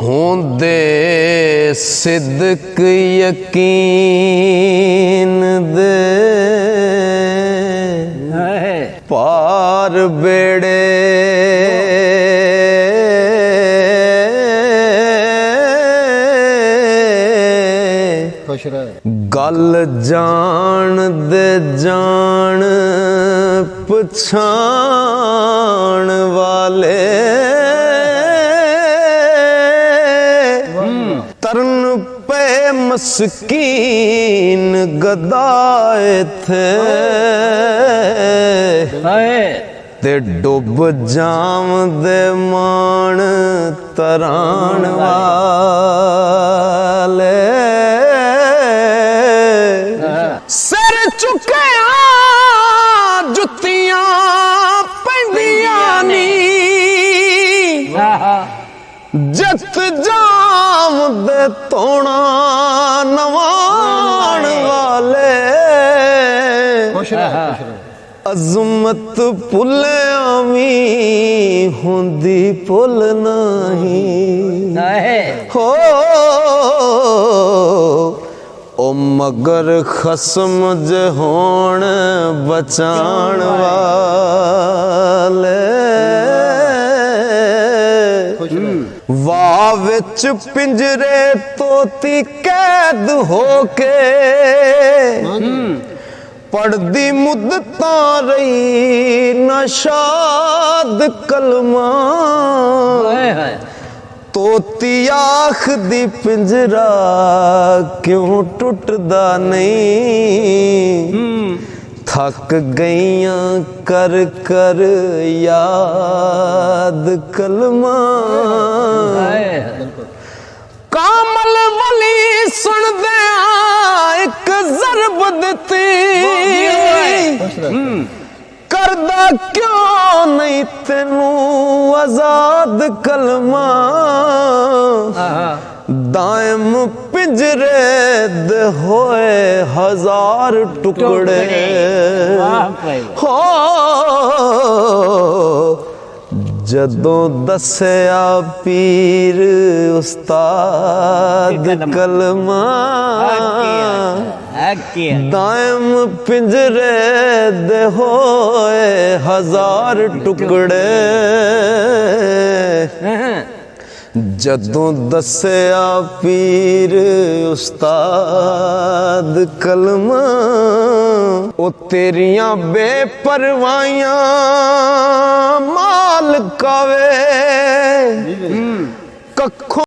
होंदे सिद्क यकीन दे पार बेड़े गल जान दे जान पछाण वाले तरन पे मस्कीन गदाए थे ते डुब जाम दे मान तराण वाले सिर चुके जुत्तियां पैंदियां नी जत जाम दे तोड़ा नवाण वाले अज़मत भुले आवी हुंदी भुल नहीं हो ओ मगर खसम जे होण बचाण वाले वाह विच पिंजरे तोती कैद होके पढ़दी मुद्दतां रही नशाद कलमा तोती आखदी पिंजरा क्यों टुटदा नहीं थक गईयां कर कर याद कलमा कामल वली सुन दे एक ज़रब दिती करदा क्यों नहीं तेनू आजाद कलमा दायम पिंजरे दे होए हजार टुकड़े हो जदों दस्या पीर उस्ताद कलमा दायम पिंजरे दे होए हजार टुकड़े जदों दस्या पीर उस्ताद कलमा ओ तेरियां बेपरवाहियां माल कावे कखों